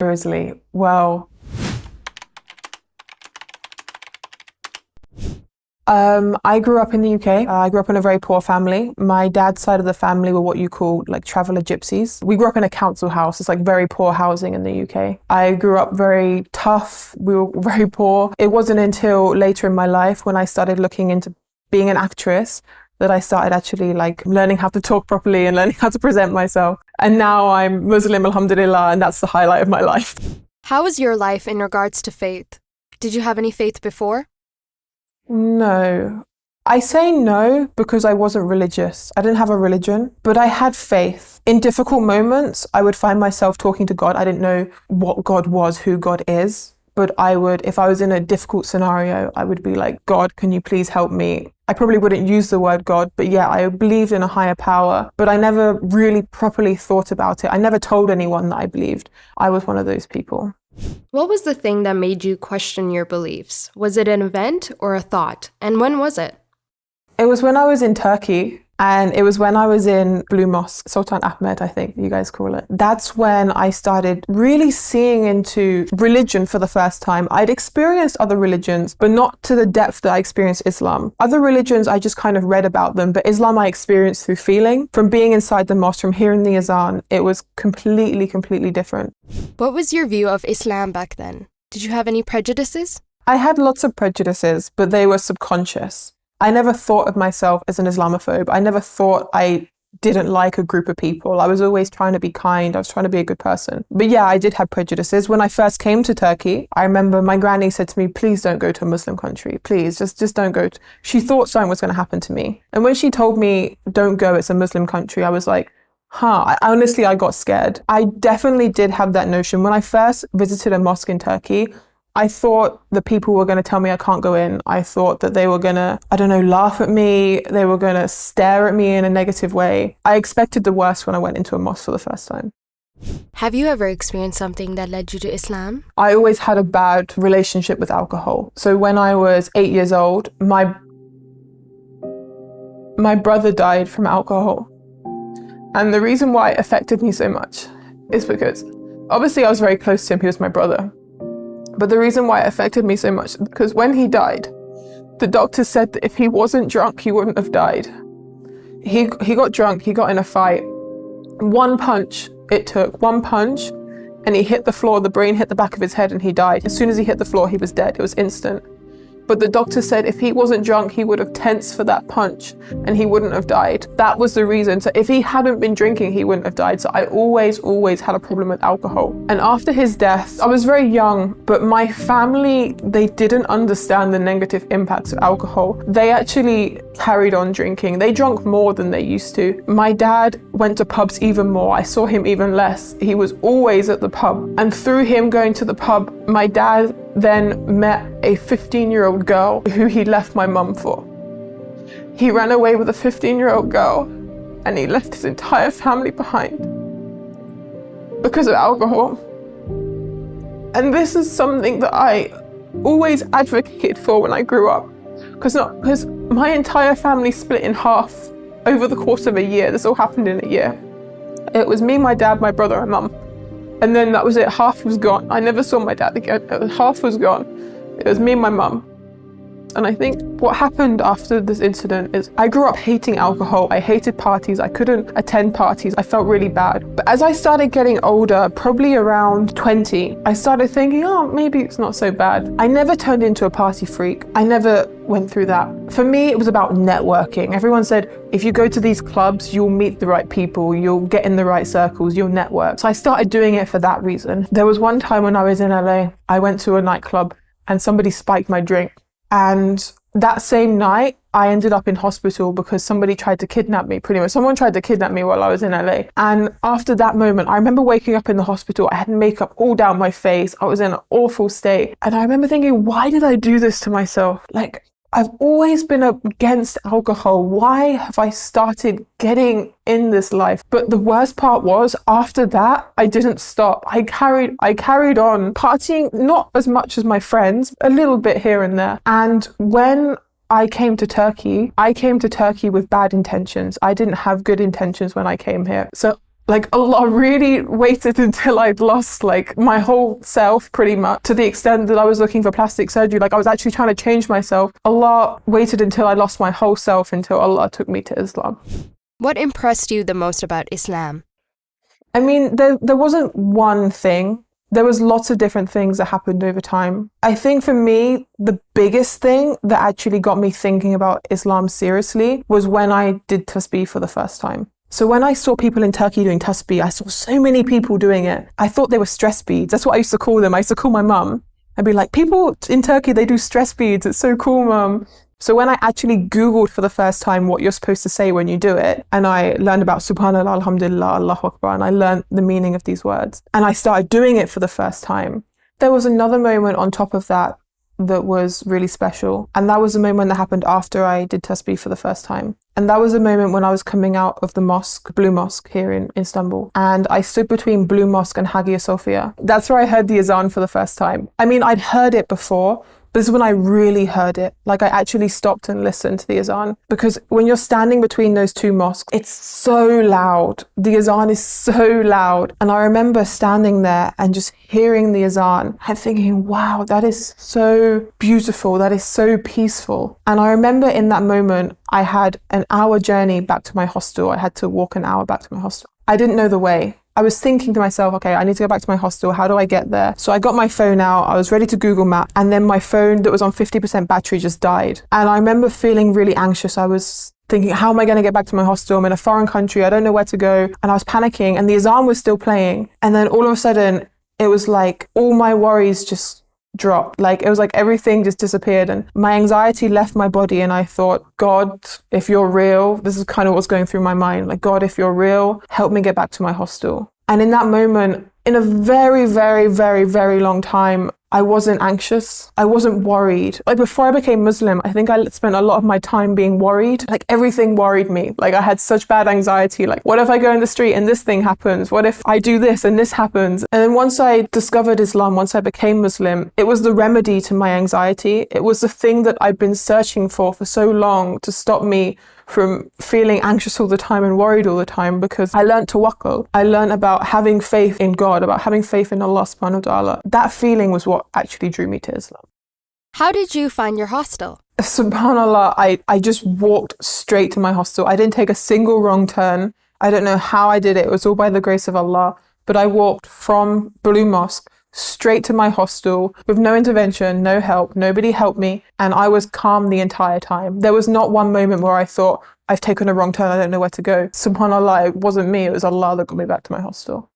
Rosalie, well, I grew up in the UK. I grew up in a very poor family. My dad's side of the family were what you call like traveller gypsies. We grew up in a council house. It's like very poor housing in the UK. I grew up very tough. We were very poor. It wasn't until later in my life when I started looking into being an actress that I started actually like learning how to talk properly and learning how to present myself. And now I'm Muslim, alhamdulillah, and that's the highlight of my life. How was your life in regards to faith? Did you have any faith before? No. I say no because I wasn't religious. I didn't have a religion, but I had faith. In difficult moments, I would find myself talking to God. I didn't know what God was, who God is, but I would, if I was in a difficult scenario, I would be like, God, can you please help me? I probably wouldn't use the word God, but yeah, I believed in a higher power, but I never really properly thought about it. I never told anyone that I believed. I was one of those people. What was the thing that made you question your beliefs? Was it an event or a thought? And when was it? It was when I was in Turkey, and it was when I was in Blue Mosque, Sultan Ahmed, I think you guys call it. That's when I started really seeing into religion for the first time. I'd experienced other religions, but not to the depth that I experienced Islam. Other religions, I just kind of read about them, but Islam I experienced through feeling. From being inside the mosque, from hearing the azan, it was completely different. What was your view of Islam back then? Did you have any prejudices? I had lots of prejudices, but they were subconscious. I never thought of myself as an Islamophobe. I never thought I didn't like a group of people. I was always trying to be kind. I was trying to be a good person. But yeah, I did have prejudices. When I first came to Turkey, I remember my granny said to me, please don't go to a Muslim country. Please, just don't go. She thought something was going to happen to me. And when she told me, don't go, it's a Muslim country, I was like, honestly, I got scared. I definitely did have that notion. When I first visited a mosque in Turkey, I thought the people were going to tell me I can't go in. I thought that they were going to, laugh at me. They were going to stare at me in a negative way. I expected the worst when I went into a mosque for the first time. Have you ever experienced something that led you to Islam? I always had a bad relationship with alcohol. So when I was 8 years old, my brother died from alcohol. And the reason why it affected me so much is because obviously I was very close to him. He was my brother. But the reason why it affected me so much is because when he died, the doctor said that if he wasn't drunk, he wouldn't have died. He got drunk, he got in a fight. One punch, it took one punch, and he hit the floor, the brain hit the back of his head and he died. As soon as he hit the floor, he was dead. It was instant. But the doctor said if he wasn't drunk, he would have tensed for that punch and he wouldn't have died. That was the reason. So if he hadn't been drinking, he wouldn't have died. So I always had a problem with alcohol. And after his death, I was very young, but my family, they didn't understand the negative impacts of alcohol. They actually carried on drinking. They drank more than they used to. My dad went to pubs even more. I saw him even less. He was always at the pub. And through him going to the pub, my dad then met a 15-year-old girl who he left my mum for. He ran away with a 15-year-old girl and he left his entire family behind because of alcohol. And this is something that I always advocated for when I grew up, because my entire family split in half over the course of a year. This all happened in a year. It was me, my dad, my brother and mum. And then that was it, half was gone. I never saw my dad again, half was gone. It was me and my mum. And I think what happened after this incident is I grew up hating alcohol. I hated parties. I couldn't attend parties. I felt really bad. But as I started getting older, probably around 20, I started thinking, maybe it's not so bad. I never turned into a party freak. I never went through that. For me, it was about networking. Everyone said, if you go to these clubs, you'll meet the right people, you'll get in the right circles, you'll network. So I started doing it for that reason. There was one time when I was in LA, I went to a nightclub and somebody spiked my drink. And that same night, I ended up in hospital because somebody tried to kidnap me, pretty much. Someone tried to kidnap me while I was in LA. And after that moment, I remember waking up in the hospital. I had makeup all down my face. I was in an awful state. And I remember thinking, why did I do this to myself? Like, I've always been against alcohol. Why have I started getting in this life? But the worst part was, after that, I didn't stop. I carried on partying, not as much as my friends, a little bit here and there. And when I came to Turkey with bad intentions. I didn't have good intentions when I came here. So Like Allah really waited until I'd lost like my whole self pretty much, to the extent that I was looking for plastic surgery. Like I was actually trying to change myself. Allah waited until I lost my whole self until Allah took me to Islam. What impressed you the most about Islam? I mean, there wasn't one thing. There was lots of different things that happened over time. I think for me, the biggest thing that actually got me thinking about Islam seriously was when I did tasbih for the first time. So when I saw people in Turkey doing tasbih, I saw so many people doing it. I thought they were stress beads. That's what I used to call them. I used to call my mum. I'd be like, people in Turkey, they do stress beads. It's so cool, mum. So when I actually Googled for the first time what you're supposed to say when you do it, and I learned about Subhanallah, Alhamdulillah, Allahu Akbar, and I learned the meaning of these words, and I started doing it for the first time, there was another moment on top of that that was really special. And that was the moment that happened after I did tasbih for the first time. And that was a moment when I was coming out of the mosque, Blue Mosque here in Istanbul. And I stood between Blue Mosque and Hagia Sophia. That's where I heard the azan for the first time. I mean, I'd heard it before, but this is when I really heard it. Like I actually stopped and listened to the azan. Because when you're standing between those two mosques, it's so loud. The azan is so loud. And I remember standing there and just hearing the azan and thinking, wow, that is so beautiful. That is so peaceful. And I remember in that moment, I had an hour journey back to my hostel. I had to walk an hour back to my hostel. I didn't know the way. I was thinking to myself, okay, I need to go back to my hostel. How do I get there? So I got my phone out. I was ready to Google Map. And then my phone that was on 50% battery just died. And I remember feeling really anxious. I was thinking, how am I going to get back to my hostel? I'm in a foreign country. I don't know where to go. And I was panicking and the azan was still playing. And then all of a sudden, it was like all my worries just dropped. Like it was like everything just disappeared and my anxiety left my body. And I thought, God, if you're real, this is kind of what's going through my mind. Like, God, if you're real, help me get back to my hostel. And in that moment, in a very, very, very, very long time, I wasn't anxious. I wasn't worried. Like before I became Muslim, I think I spent a lot of my time being worried. Like everything worried me. Like I had such bad anxiety. Like what if I go in the street and this thing happens? What if I do this and this happens? And then once I discovered Islam, once I became Muslim, it was the remedy to my anxiety. It was the thing that I'd been searching for so long to stop me from feeling anxious all the time and worried all the time, because I learned tawakkul. I learned about having faith in God, about having faith in Allah subhanahu wa ta'ala. That feeling was what actually drew me to Islam. How did you find your hostel? Subhanallah, I just walked straight to my hostel. I didn't take a single wrong turn. I don't know how I did it. It was all by the grace of Allah. But I walked from Blue Mosque straight to my hostel with no intervention, no help, nobody helped me, and I was calm the entire time. There was not one moment where I thought, I've taken a wrong turn, I don't know where to go. Subhanallah, it wasn't me, it was Allah that got me back to my hostel.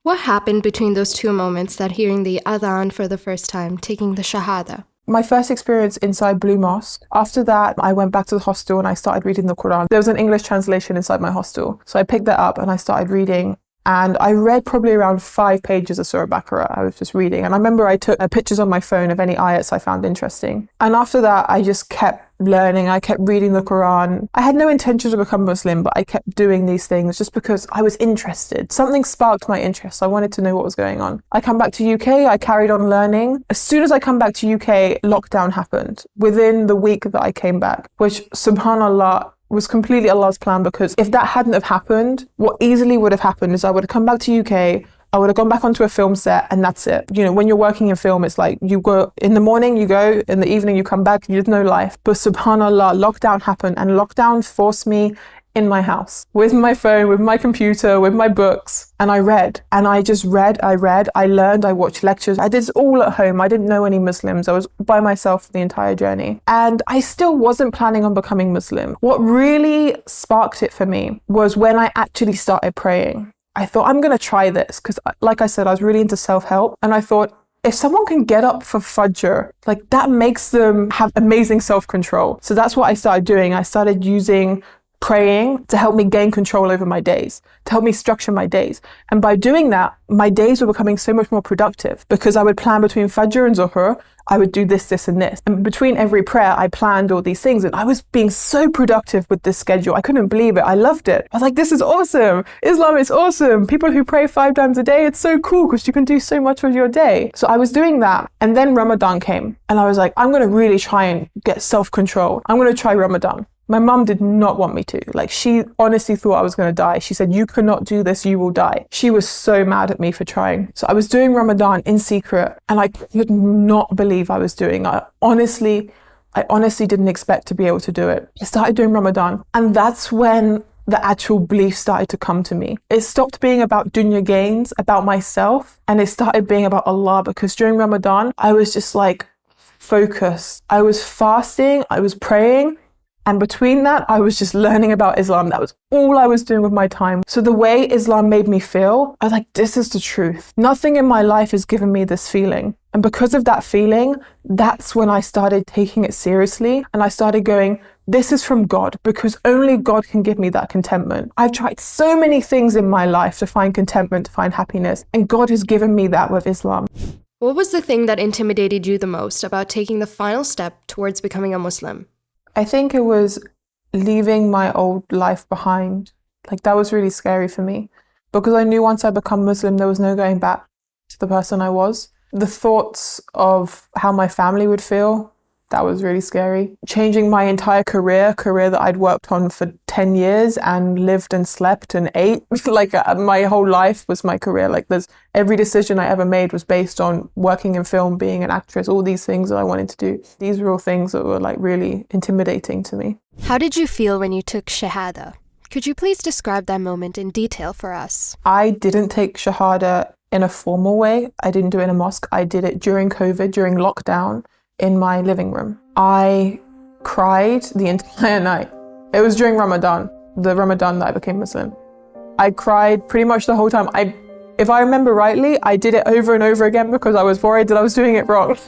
What happened between those two moments, that hearing the adhan for the first time, taking the shahada? My first experience inside Blue Mosque. After that, I went back to the hostel and I started reading the Quran. There was an English translation inside my hostel. So I picked that up and I started reading. And I read probably around 5 pages of Surah Baqarah. I was just reading. And I remember I took pictures on my phone of any ayats I found interesting. And after that, I just kept learning. I kept reading the Quran. I had no intention to become Muslim, but I kept doing these things just because I was interested. Something sparked my interest. I wanted to know what was going on. I come back to UK. I carried on learning. As soon as I come back to UK, lockdown happened within the week that I came back, which, subhanallah, was completely Allah's plan, because if that hadn't have happened, what easily would have happened is I would have come back to UK, I would have gone back onto a film set, and that's it. You know, when you're working in film, it's like you go in the morning, you go, in the evening you come back, there's no life. But subhanallah, lockdown happened, and lockdown forced me in my house with my phone, with my computer, with my books, and I read. And I just read, I learned, I watched lectures. I did it all at home. I didn't know any Muslims. I was by myself the entire journey. And I still wasn't planning on becoming Muslim. What really sparked it for me was when I actually started praying. I thought, I'm going to try this, because like I said, I was really into self-help. And I thought, if someone can get up for Fajr, like that makes them have amazing self-control. So that's what I started doing. I started using praying to help me gain control over my days, to help me structure my days. And by doing that, my days were becoming so much more productive, because I would plan between Fajr and Zuhr, I would do this, this, and this. And between every prayer, I planned all these things. And I was being so productive with this schedule. I couldn't believe it. I loved it. I was like, this is awesome. Islam is awesome. People who pray 5 times a day, it's so cool because you can do so much with your day. So I was doing that. And then Ramadan came. And I was like, I'm going to really try and get self-control. I'm going to try Ramadan. My mum did not want me to. Like, she honestly thought I was going to die. She said, you cannot do this, you will die. She was so mad at me for trying. So I was doing Ramadan in secret, and I could not believe I was doing it. I honestly didn't expect to be able to do it. I started doing Ramadan, and that's when the actual belief started to come to me. It stopped being about dunya gains, about myself, and it started being about Allah, because during Ramadan, I was just like focused. I was fasting, I was praying, and between that, I was just learning about Islam. That was all I was doing with my time. So the way Islam made me feel, I was like, this is the truth. Nothing in my life has given me this feeling. And because of that feeling, that's when I started taking it seriously. And I started going, this is from God, because only God can give me that contentment. I've tried so many things in my life to find contentment, to find happiness. And God has given me that with Islam. What was the thing that intimidated you the most about taking the final step towards becoming a Muslim? I think it was leaving my old life behind. Like, that was really scary for me, because I knew once I become Muslim, there was no going back to the person I was. The thoughts of how my family would feel, that was really scary. Changing my entire career that I'd worked on for 10 years and lived and slept and ate. Like, my whole life was my career. Like, every decision I ever made was based on working in film, being an actress, all these things that I wanted to do. These were all things that were like really intimidating to me. How did you feel when you took Shahada? Could you please describe that moment in detail for us? I didn't take Shahada in a formal way. I didn't do it in a mosque. I did it during COVID, during lockdown, in my living room. I cried the entire night. It was during Ramadan, the Ramadan that I became Muslim. I cried pretty much the whole time. If I remember rightly, I did it over and over again because I was worried that I was doing it wrong.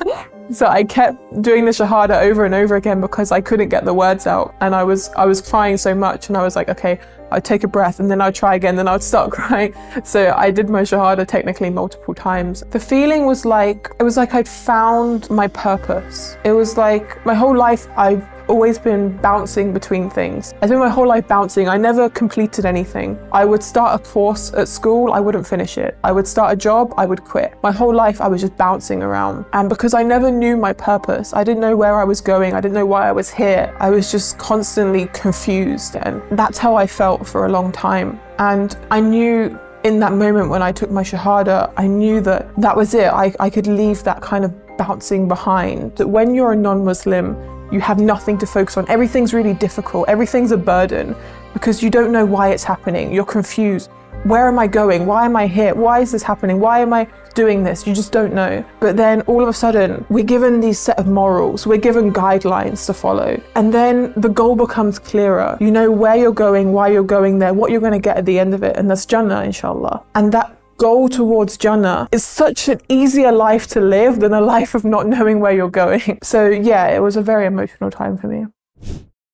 So I kept doing the Shahada over and over again because I couldn't get the words out. And I was crying so much, and I was like, okay, I'd take a breath and then I'd try again, then I'd start crying. So I did my Shahada technically multiple times. The feeling was like, it was like I'd found my purpose. It was like my whole life I've always been bouncing between things. I spent my whole life bouncing. I never completed anything. I would start a course at school, I wouldn't finish it. I would start a job, I would quit. My whole life I was just bouncing around. And because I never knew my purpose, I didn't know where I was going, I didn't know why I was here. I was just constantly confused, and that's how I felt for a long time. And I knew in that moment when I took my Shahada, I knew that that was it. I could leave that kind of bouncing behind. That when you're a non-Muslim, you have nothing to focus on. Everything's really difficult. Everything's a burden because you don't know why it's happening. You're confused. Where am I going? Why am I here? Why is this happening? Why am I doing this? You just don't know. But then all of a sudden, we're given these set of morals. We're given guidelines to follow. And then the goal becomes clearer. You know where you're going, why you're going there, what you're going to get at the end of it. And that's Jannah, inshallah. And that goal towards Jannah is such an easier life to live than a life of not knowing where you're going. So yeah, it was a very emotional time for me.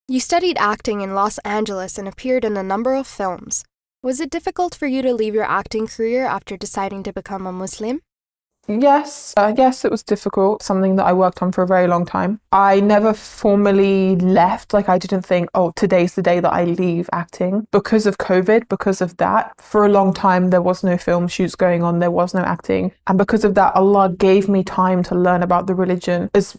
You studied acting in Los Angeles and appeared in a number of films. Was it difficult for you to leave your acting career after deciding to become a Muslim? Yes, it was difficult, something that I worked on for a very long time. I never formally left, like I didn't think, oh, today's the day that I leave acting. Because of COVID, because of that, for a long time there was no film shoots going on, there was no acting. And because of that, Allah gave me time to learn about the religion as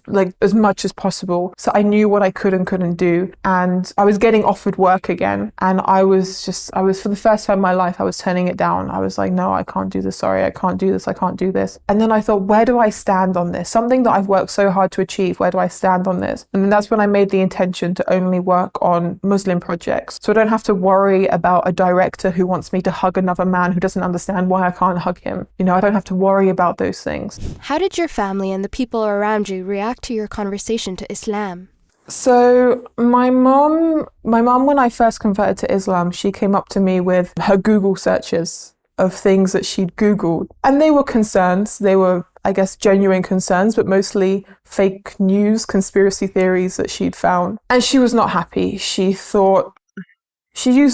much as possible. So I knew what I could and couldn't do. And I was getting offered work again. And I was for the first time in my life, I was turning it down. I was like, no, I can't do this. Sorry, I can't do this. I can't do this. And then I thought, where do I stand on this? Something that I've worked so hard to achieve, where do I stand on this? And then that's when I made the intention to only work on Muslim projects. So I don't have to worry about a director who wants me to hug another man who doesn't understand why I can't hug him. You know, I don't have to worry about those things. How did your family and the people around you react to your conversation to Islam? So my mom, when I first converted to Islam, she came up to me with her Google searches of things that she'd Googled. And they were concerns. They were, I guess, genuine concerns, but mostly fake news, conspiracy theories that she'd found. And she was not happy. She used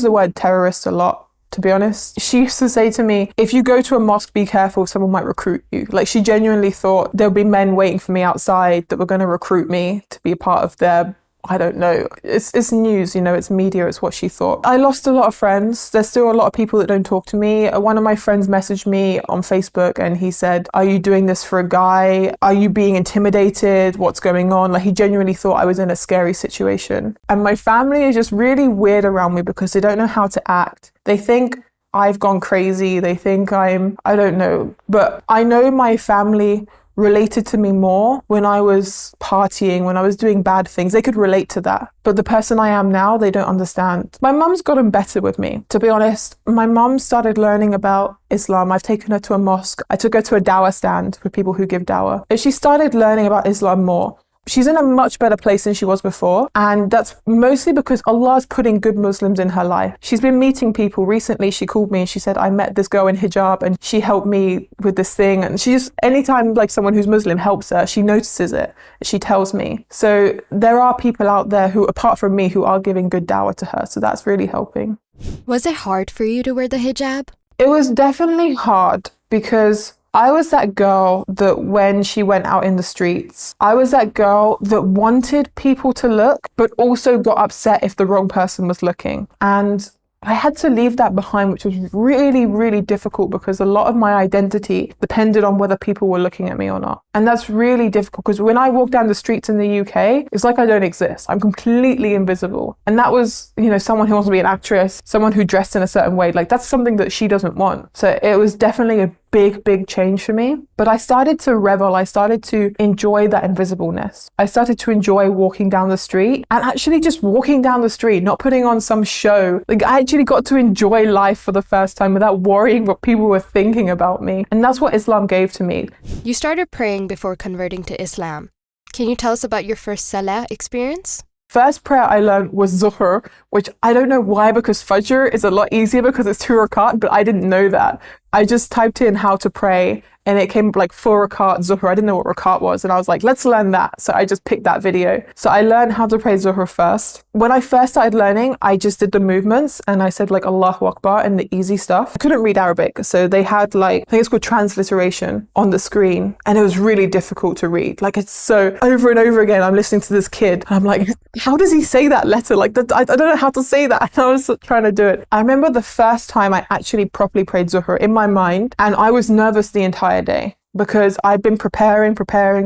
the word terrorist a lot, to be honest. She used to say to me, if you go to a mosque, be careful, someone might recruit you. Like, she genuinely thought there'll be men waiting for me outside that were going to recruit me to be a part of their I don't know. It's news, it's media, it's what she thought. I lost a lot of friends. There's still a lot of people that don't talk to me. One of my friends messaged me on Facebook and he said, "Are you doing this for a guy? Are you being intimidated? What's going on?" Like, he genuinely thought I was in a scary situation. And my family is just really weird around me because they don't know how to act. They think I've gone crazy. They think I don't know. But I know my family related to me more when I was partying, when I was doing bad things. They could relate to that. But the person I am now, they don't understand. My mum's gotten better with me. To be honest, my mum started learning about Islam. I've taken her to a mosque. I took her to a dawah stand for people who give dawah. And she started learning about Islam more. She's in a much better place than she was before. And that's mostly because Allah's putting good Muslims in her life. She's been meeting people. Recently, she called me and she said, "I met this girl in hijab and she helped me with this thing." And she just, anytime like someone who's Muslim helps her, she notices it. She tells me. So there are people out there who, apart from me, who are giving good dawah to her. So that's really helping. Was it hard for you to wear the hijab? It was definitely hard because I was that girl that when she went out in the streets, I was that girl that wanted people to look, but also got upset if the wrong person was looking. And I had to leave that behind, which was really, really difficult because a lot of my identity depended on whether people were looking at me or not. And that's really difficult because when I walk down the streets in the UK, it's like I don't exist. I'm completely invisible. And that was, someone who wants to be an actress, someone who dressed in a certain way, like that's something that she doesn't want. So it was definitely a big change for me. But I started to revel. I started to enjoy that invisibleness. I started to enjoy walking down the street and actually just walking down the street, not putting on some show. Like, I actually got to enjoy life for the first time without worrying what people were thinking about me. And that's what Islam gave to me. You started praying before converting to Islam. Can you tell us about your first Salah experience? First prayer I learned was Zuhr, which I don't know why, because Fajr is a lot easier because it's 2 rakat, but I didn't know that. I just typed in how to pray and it came like 4 rakat Zuhr. I didn't know what rakat was. And I was like, let's learn that. So I just picked that video. So I learned how to pray Zuhr first. When I first started learning, I just did the movements and I said like Allahu Akbar and the easy stuff. I couldn't read Arabic. So they had like, I think it's called transliteration on the screen. And it was really difficult to read. Like, it's so over and over again, I'm listening to this kid. And I'm like, how does he say that letter? Like, I don't know how to say that. And I was trying to do it. I remember the first time I actually properly prayed Zuhr in my mind. And I was nervous the entire day because I'd been preparing,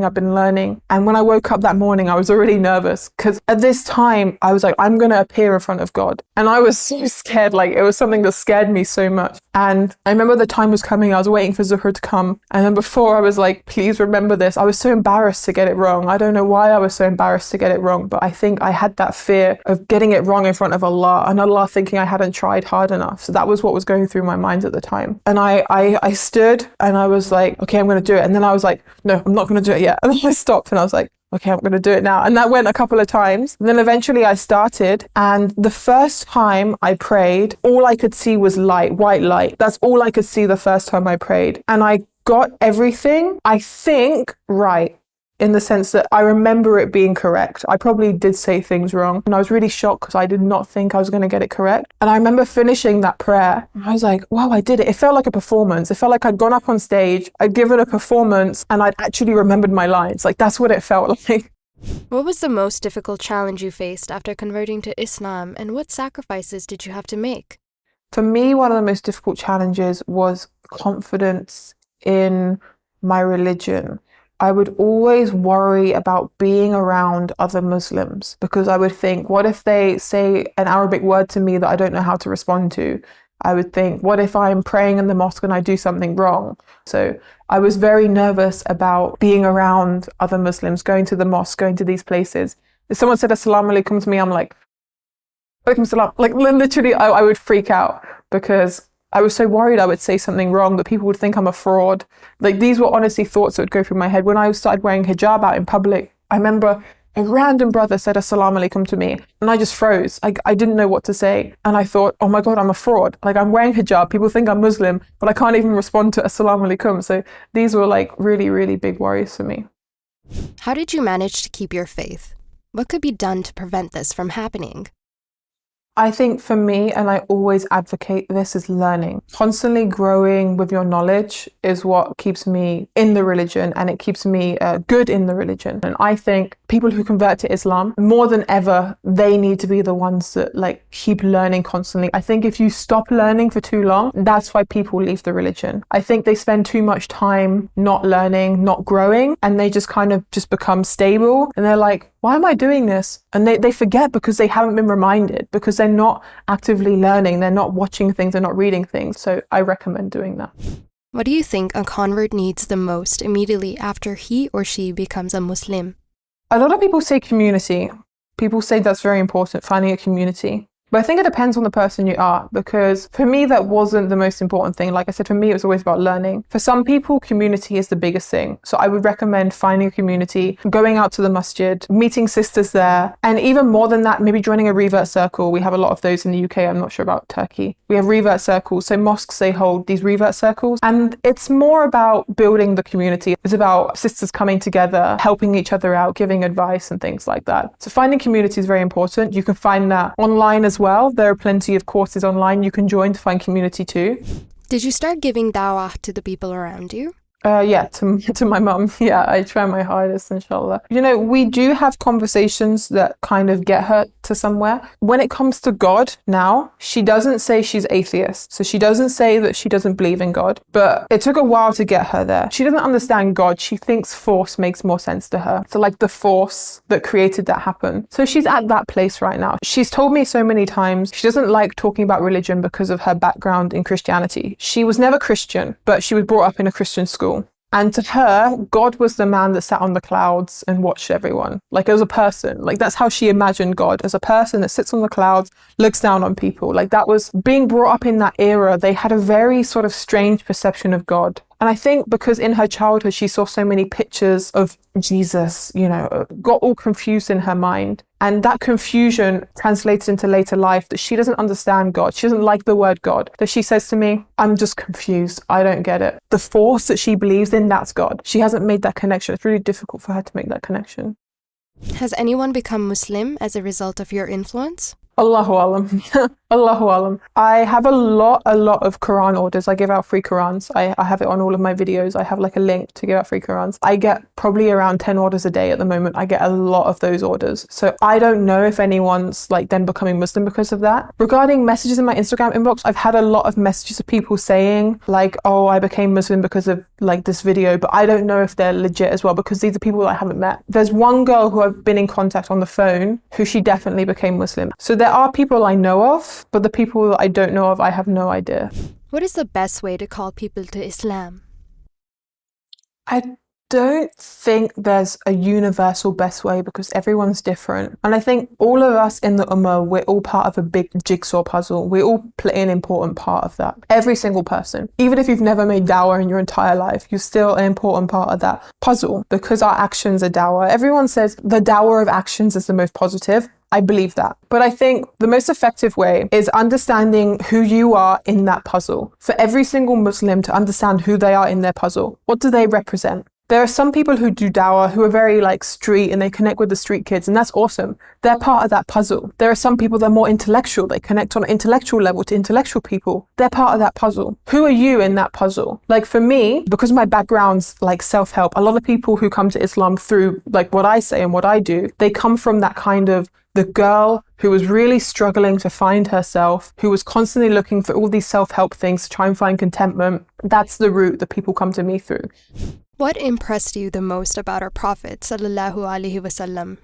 I've been learning. And when I woke up that morning, I was already nervous because at this time I was like, I'm going to appear in front of God. And I was so scared. Like, it was something that scared me so much. And I remember the time was coming. I was waiting for Zuhr to come. And then before I was like, please remember this. I was so embarrassed to get it wrong. I don't know why I was so embarrassed to get it wrong, but I think I had that fear of getting it wrong in front of Allah and Allah thinking I hadn't tried hard enough. So that was what was going through my mind at the time. And I stood and I was like, okay, I'm going to do it. And then I was like, no, I'm not going to do it yet. And then I stopped and I was like, okay, I'm going to do it now. And that went a couple of times. And then eventually I started. And the first time I prayed, all I could see was light, white light. That's all I could see the first time I prayed. And I got everything, I think, right. In the sense that I remember it being correct. I probably did say things wrong. And I was really shocked because I did not think I was going to get it correct. And I remember finishing that prayer. I was like, wow, I did it. It felt like a performance. It felt like I'd gone up on stage, I'd given a performance, and I'd actually remembered my lines. Like, that's what it felt like. What was the most difficult challenge you faced after converting to Islam, and what sacrifices did you have to make? For me, one of the most difficult challenges was confidence in my religion. I would always worry about being around other Muslims because I would think, what if they say an Arabic word to me that I don't know how to respond to? I would think, what if I'm praying in the mosque and I do something wrong? So I was very nervous about being around other Muslims, going to the mosque, going to these places. If someone said Assalamu alaikum to me, I'm like, alaikum salam. Like, literally, I would freak out because I was so worried I would say something wrong, that people would think I'm a fraud. Like, these were honestly thoughts that would go through my head. When I started wearing hijab out in public, I remember a random brother said Assalamu alaikum to me and I just froze. I didn't know what to say. And I thought, oh my God, I'm a fraud. Like, I'm wearing hijab. People think I'm Muslim, but I can't even respond to Assalamu alaikum. So these were like really, really big worries for me. How did you manage to keep your faith? What could be done to prevent this from happening? I think for me, and I always advocate this, is learning. Constantly growing with your knowledge is what keeps me in the religion, and it keeps me good in the religion. And I think people who convert to Islam, more than ever, they need to be the ones that like keep learning constantly. I think if you stop learning for too long, that's why people leave the religion. I think they spend too much time not learning, not growing, and they just kind of just become stable. And they're like, why am I doing this? And they forget because they haven't been reminded, because they're not actively learning, they're not watching things, they're not reading things. So I recommend doing that. What do you think a convert needs the most immediately after he or she becomes a Muslim? A lot of people say community. People say that's very important, finding a community. But I think it depends on the person you are, because for me, that wasn't the most important thing. Like I said, for me, it was always about learning. For some people, community is the biggest thing. So I would recommend finding a community, going out to the masjid, meeting sisters there, and even more than that, maybe joining a revert circle. We have a lot of those in the UK. I'm not sure about Turkey. We have revert circles. So mosques, they hold these revert circles. And it's more about building the community. It's about sisters coming together, helping each other out, giving advice and things like that. So finding community is very important. You can find that online as well. There are plenty of courses online you can join to find community too. Did you start giving dawah to the people around you? Yeah, to my mum. Yeah, I try my hardest, inshallah. You know, we do have conversations that kind of get her to somewhere. When it comes to God now, she doesn't say she's atheist. So she doesn't say that she doesn't believe in God. But it took a while to get her there. She doesn't understand God. She thinks force makes more sense to her. So like the force that created that happen. So she's at that place right now. She's told me so many times she doesn't like talking about religion because of her background in Christianity. She was never Christian, but she was brought up in a Christian school. And to her, God was the man that sat on the clouds and watched everyone. Like, as a person. Like, that's how she imagined God, as a person that sits on the clouds, looks down on people. Like, that was being brought up in that era. They had a very sort of strange perception of God. And I think because in her childhood, she saw so many pictures of Jesus, you know, got all confused in her mind. And that confusion translates into later life that she doesn't understand God. She doesn't like the word God. That she says to me, I'm just confused. I don't get it. The force that she believes in, that's God. She hasn't made that connection. It's really difficult for her to make that connection. Has anyone become Muslim as a result of your influence? Allahu alam. Allahu alam. I have a lot of Quran orders. I give out free Qurans. I have it on all of my videos. I have like a link to give out free Qurans. I get probably around 10 orders a day at the moment. I get a lot of those orders. So I don't know if anyone's like then becoming Muslim because of that. Regarding messages in my Instagram inbox, I've had a lot of messages of people saying like, oh, I became Muslim because of like this video, but I don't know if they're legit as well because these are people that I haven't met. There's one girl who I've been in contact on the phone who she definitely became Muslim. So there are people I know of, but the people that I don't know of, I have no idea. What is the best way to call people to Islam? I don't think there's a universal best way because everyone's different. And I think all of us in the Ummah, we're all part of a big jigsaw puzzle. We all play an important part of that. Every single person. Even if you've never made dawah in your entire life, you're still an important part of that puzzle because our actions are dawah. Everyone says the dawah of actions is the most positive. I believe that. But I think the most effective way is understanding who you are in that puzzle. For every single Muslim to understand who they are in their puzzle. What do they represent? There are some people who do dawah who are very like street and they connect with the street kids and that's awesome. They're part of that puzzle. There are some people that are more intellectual. They connect on an intellectual level to intellectual people. They're part of that puzzle. Who are you in that puzzle? Like for me, because my background's like self-help, a lot of people who come to Islam through like what I say and what I do, they come from that kind of the girl who was really struggling to find herself, who was constantly looking for all these self-help things to try and find contentment. That's the route that people come to me through. What impressed you the most about our Prophet sallallahu alaihi wasallam?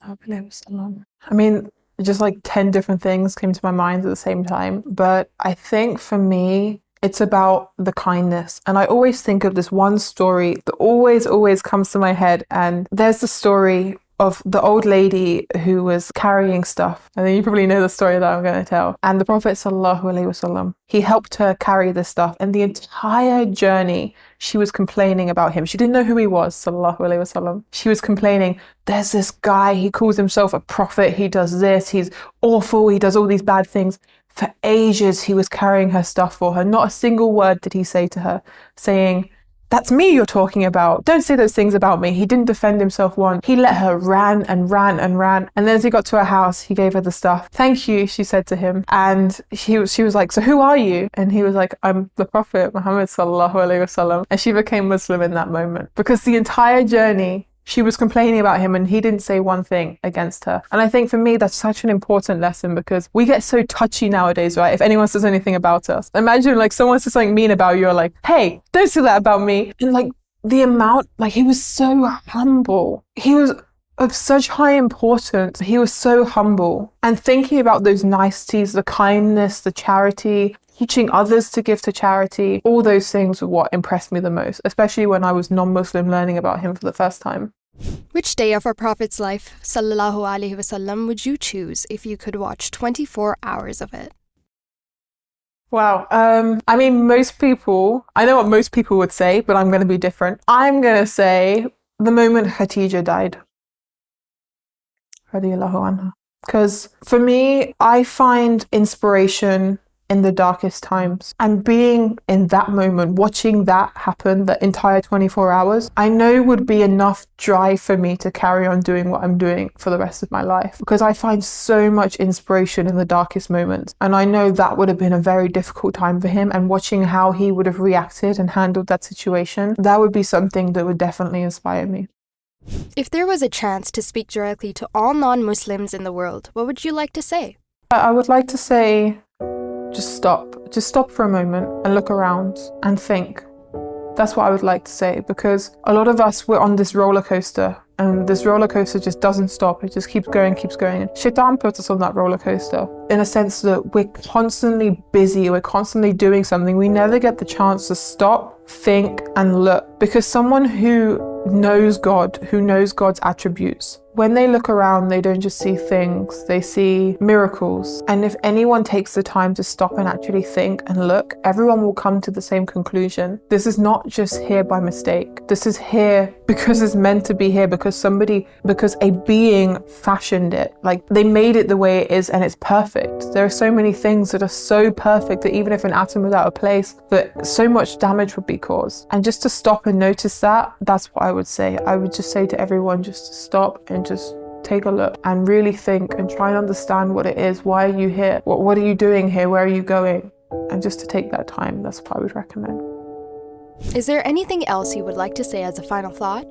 I mean, just like 10 different things came to my mind at the same time. But I think for me, it's about the kindness. And I always think of this one story that always comes to my head. And there's the story of the old lady who was carrying stuff. I think you probably know the story that I'm going to tell. And the Prophet sallallahu alaihi wasallam, he helped her carry this stuff. And the entire journey, she was complaining about him. She didn't know who he was, sallallahu alaihi wasallam. She was complaining, there's this guy, he calls himself a prophet. He does this, he's awful, he does all these bad things. For ages, he was carrying her stuff for her. Not a single word did he say to her, saying, that's me you're talking about. Don't say those things about me. He didn't defend himself once. He let her ran. And then as he got to her house, he gave her the stuff. Thank you, she said to him. And she was like, so who are you? And he was like, I'm the Prophet Muhammad sallallahu alaihi wasallam. And she became Muslim in that moment. Because the entire journey, She was complaining about him and he didn't say one thing against her. And I think for me, that's such an important lesson because we get so touchy nowadays, right? If anyone says anything about us, imagine like someone says something mean about you, you're like, hey, don't say that about me. And like the amount, like he was so humble. He was of such high importance. He was so humble. And thinking about those niceties, the kindness, the charity, teaching others to give to charity, all those things were what impressed me the most, especially when I was non-Muslim learning about him for the first time. Which day of our Prophet's life, sallallahu alaihi wasallam, would you choose if you could watch 24 hours of it? Wow. I mean, I know what most people would say, but I'm going to be different. I'm going to say the moment Khadija died. Radiyallahu anha. Because for me, I find inspiration in the darkest times, and being in that moment, watching that happen, the entire 24 hours, I know would be enough drive for me to carry on doing what I'm doing for the rest of my life, because I find so much inspiration in the darkest moments. And I know that would have been a very difficult time for him, and watching how he would have reacted and handled that situation, that would be something that would definitely inspire me. If there was a chance to speak directly to all non-Muslims in the world, what would you like to say? I would like to say, just stop for a moment and look around and think. That's what I would like to say, because a lot of us, we're on this roller coaster, and this roller coaster just doesn't stop. It just keeps going. Shaitan puts us on that roller coaster in a sense that we're constantly busy, we're constantly doing something. We never get the chance to stop, think and look, because someone who knows God, who knows God's attributes, when they look around, they don't just see things, they see miracles. And if anyone takes the time to stop and actually think and look, everyone will come to the same conclusion. This is not just here by mistake. This is here because it's meant to be here, because a being fashioned it. Like, they made it the way it is, and it's perfect. There are so many things that are so perfect that even if an atom was out of place, that so much damage would be caused. And just to stop and notice that, that's what I would say. I would just say to everyone just to stop and just take a look and really think and try and understand what it is. Why are you here? What are you doing here? Where are you going? And just to take that time, that's what I would recommend. Is there anything else you would like to say as a final thought?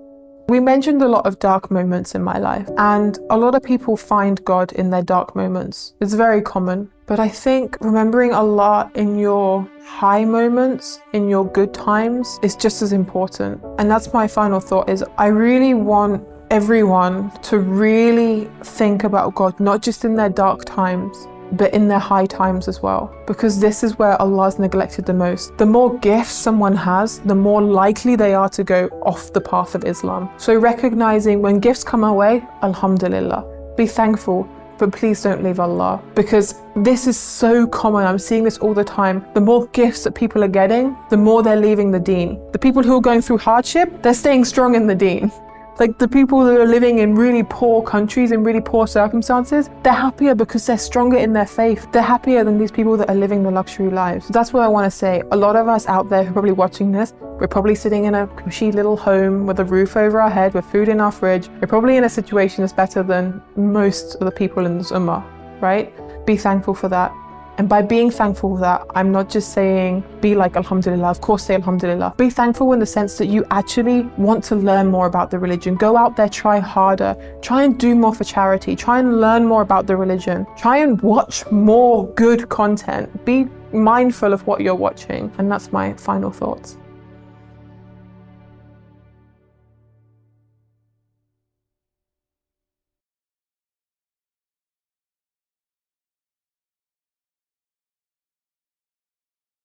We mentioned a lot of dark moments in my life, and a lot of people find God in their dark moments. It's very common. But I think remembering Allah in your high moments, in your good times, is just as important. And that's my final thought, is I really want everyone to really think about God, not just in their dark times, but in their high times as well. Because this is where Allah is neglected the most. The more gifts someone has, the more likely they are to go off the path of Islam. So recognizing when gifts come our way, alhamdulillah, be thankful, but please don't leave Allah. Because this is so common, I'm seeing this all the time. The more gifts that people are getting, the more they're leaving the deen. The people who are going through hardship, they're staying strong in the deen. Like the people that are living in really poor countries, in really poor circumstances, they're happier because they're stronger in their faith. They're happier than these people that are living the luxury lives. That's what I want to say. A lot of us out there who are probably watching this, we're probably sitting in a cushy little home with a roof over our head, with food in our fridge. We're probably in a situation that's better than most of the people in this ummah, right? Be thankful for that. And by being thankful for that, I'm not just saying be like alhamdulillah, of course say alhamdulillah. Be thankful in the sense that you actually want to learn more about the religion. Go out there, try harder, try and do more for charity, try and learn more about the religion, try and watch more good content. Be mindful of what you're watching. And that's my final thoughts.